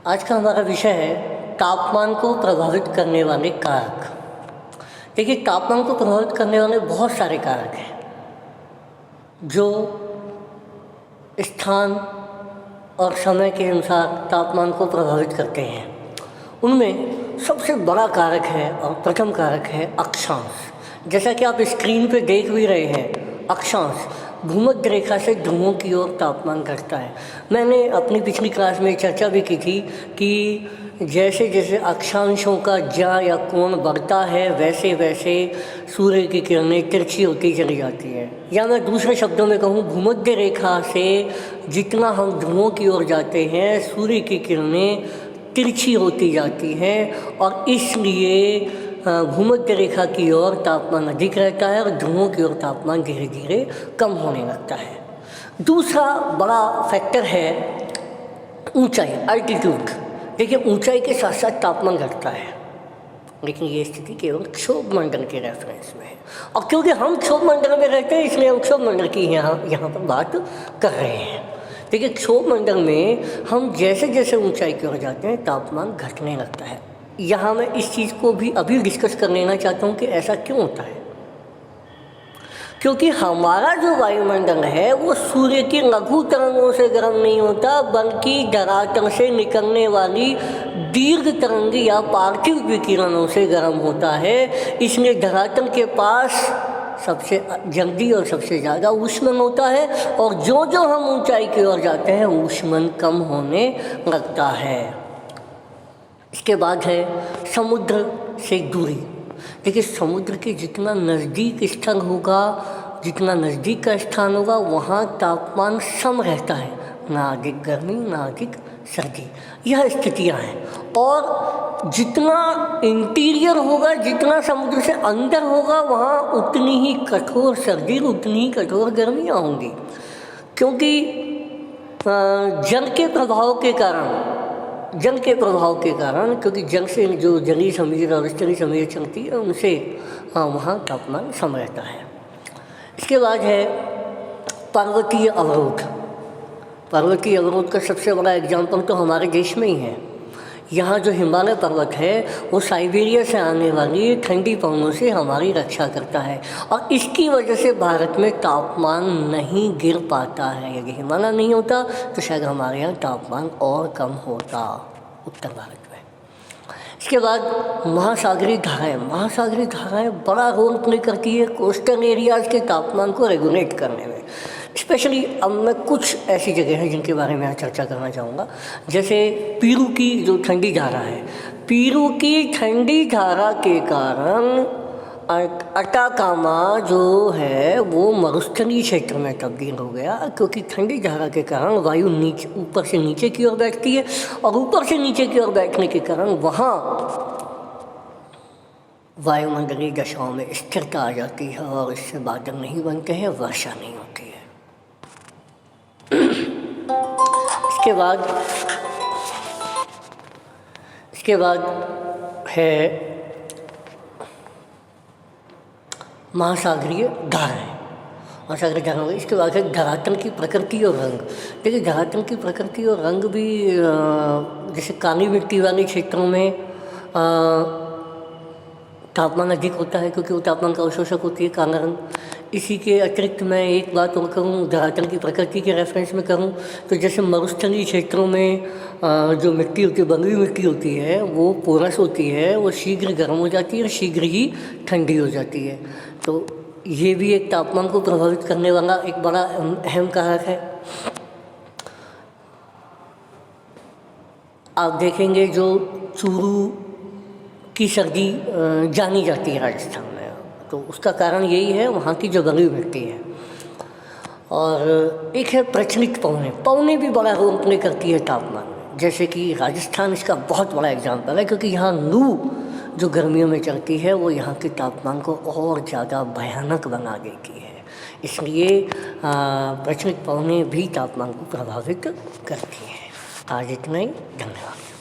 आज का हमारा विषय है तापमान को प्रभावित करने वाले कारक। देखिए, तापमान को प्रभावित करने वाले बहुत सारे कारक हैं जो स्थान और समय के अनुसार तापमान को प्रभावित करते हैं। उनमें सबसे बड़ा कारक है और प्रथम कारक है अक्षांश। जैसा कि आप स्क्रीन पे देख भी रहे हैं, अक्षांश भूमध्य रेखा से ध्रुवों की ओर तापमान घटता है। मैंने अपनी पिछली क्लास में चर्चा भी की थी कि जैसे जैसे अक्षांशों का ज्या या कोण बढ़ता है वैसे वैसे सूर्य की किरणें तिरछी होती चली जाती है। या मैं दूसरे शब्दों में कहूँ, भूमध्य रेखा से जितना हम ध्रुवों की ओर जाते हैं सूर्य की किरणें तिरछी होती जाती हैं और इसलिए भूमध्य रेखा की ओर तापमान अधिक रहता है और ध्रुवों की ओर तापमान धीरे धीरे कम होने लगता है। दूसरा बड़ा फैक्टर है ऊंचाई, अल्टीट्यूड। देखिए, ऊंचाई के साथ साथ तापमान घटता है, लेकिन ये स्थिति केवल क्षोभ मंडल के रेफरेंस में है। और क्योंकि हम क्षोभ मंडल में रहते हैं इसलिए हम क्षोभ मंडल की यहाँ पर बात कर रहे हैं। देखिए, क्षोभ मंडल में हम जैसे जैसे ऊंचाई की ओर जाते हैं तापमान घटने लगता है। यहाँ मैं इस चीज़ को भी अभी डिस्कस कर लेना चाहता हूँ कि ऐसा क्यों होता है। क्योंकि हमारा जो वायुमंडल है वो सूर्य की लघु तरंगों से गर्म नहीं होता, बल्कि धरातल से निकलने वाली दीर्घ तरंगी या पार्थिव विकिरणों से गर्म होता है। इसलिए धरातल के पास सबसे जल्दी और सबसे ज़्यादा ऊष्मन होता है और जो जो हम ऊंचाई की ओर जाते हैं ऊष्मन कम होने लगता है। इसके बाद है समुद्र से दूरी। देखिए, समुद्र के जितना नज़दीक स्थल होगा, जितना नज़दीक का स्थान होगा, वहाँ तापमान सम रहता है, ना अधिक गर्मी ना अधिक सर्दी। यह स्थितियाँ हैं। और जितना इंटीरियर होगा, जितना समुद्र से अंदर होगा, वहाँ उतनी ही कठोर सर्दी, उतनी ही कठोर गर्मियाँ होंगी। क्योंकि जल के प्रभाव के कारण क्योंकि जल से जो जलीय समीर और स्तरीय समीर चलती है उनसे वहाँ तापमान सम रहता है। इसके बाद है पर्वतीय अवरोध। पर्वतीय अवरोध का सबसे बड़ा एग्जाम्पल तो हमारे देश में ही है। यहाँ जो हिमालय पर्वत है वो साइबेरिया से आने वाली ठंडी पवनों से हमारी रक्षा करता है और इसकी वजह से भारत में तापमान नहीं गिर पाता है। यदि हिमालय नहीं होता तो शायद हमारे यहाँ तापमान और कम होता उत्तर भारत में। इसके बाद महासागरीय धाराएँ बड़ा रोल प्ले करती है कोस्टल एरियाज़ के तापमान को रेगुलेट करने में। स्पेशली अब मैं कुछ ऐसी जगह हैं जिनके बारे में यहाँ चर्चा करना चाहूँगा। जैसे पीरू की जो ठंडी धारा है, पीरू की ठंडी धारा के कारण अटाकामा जो है वो मरुस्थलीय क्षेत्र में तब्दील हो गया, क्योंकि ठंडी धारा के कारण वायु नीचे ऊपर से नीचे की ओर बैठती है और ऊपर से नीचे की ओर बैठने के कारण वहाँ वायुमंडलीय दशाओं में स्थिरता आ जाती है और इससे बादल नहीं बनते हैं, वर्षा नहीं होती है। इसके बाद है महासागरीय धाराएँ। इसके बाद है धरातल की प्रकृति और रंग। देखिए, धरातल की प्रकृति और रंग भी जैसे काली मिट्टी वाले क्षेत्रों में तापमान अधिक होता है क्योंकि वो तापमान का अवशोषक होती है, काला रंग। इसी के अतिरिक्त मैं एक बात और करूँ, धरातल की प्रकृति के रेफरेंस में करूँ तो जैसे मरुस्थलीय क्षेत्रों में जो मिट्टी होती है, बंगली मिट्टी होती है, वो पोरस होती है, वो शीघ्र गर्म हो जाती है और शीघ्र ही ठंडी हो जाती है। तो ये भी एक तापमान को प्रभावित करने वाला एक बड़ा अहम कारक है। आप देखेंगे जो चूरू की सर्दी जानी जाती है राजस्थान में, तो उसका कारण यही है वहाँ की जो बंगली मिट्टी है। और एक है प्रचलित पवनें भी बड़ा रोल प्ले करती है तापमान में। जैसे कि राजस्थान इसका बहुत बड़ा एग्जाम्पल है, क्योंकि यहाँ लू जो गर्मियों में चलती है वो यहाँ के तापमान को और ज़्यादा भयानक बना देती है। इसलिए प्रचलित पवनें भी तापमान को प्रभावित करती हैं। आज इतना ही, धन्यवाद।